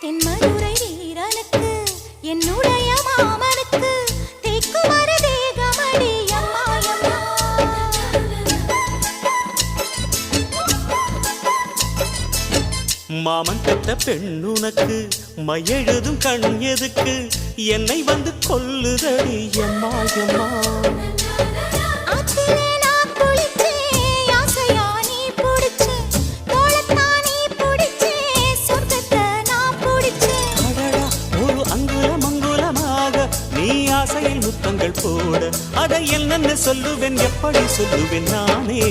தென்மதுரை வீரனுக்கு என்னுடைய மாமனுக்கு தேக்குமர தேகமடி அம்மா அம்மா. மாமன் பெற்ற பெண்ணுனக்கு மையெழுதும் கண் எதுக்கு என்னை வந்து கொல்லுதடி அம்மா அம்மா. ஆத்திலே நான் குளிச்சேன், ஆசையா நீ புடிச்சே, தோளத்தான் நீ புடிச்சே, சொர்க்கத்தை நான் புடிச்சேன். அடடா, ஒரு அங்குலம் அங்குலமாக நீ ஆசையில் முத்தங்கள் போட அதை என்னென்ன சொல்லுவேன் எப்படி சொல்லுவேன் நானே.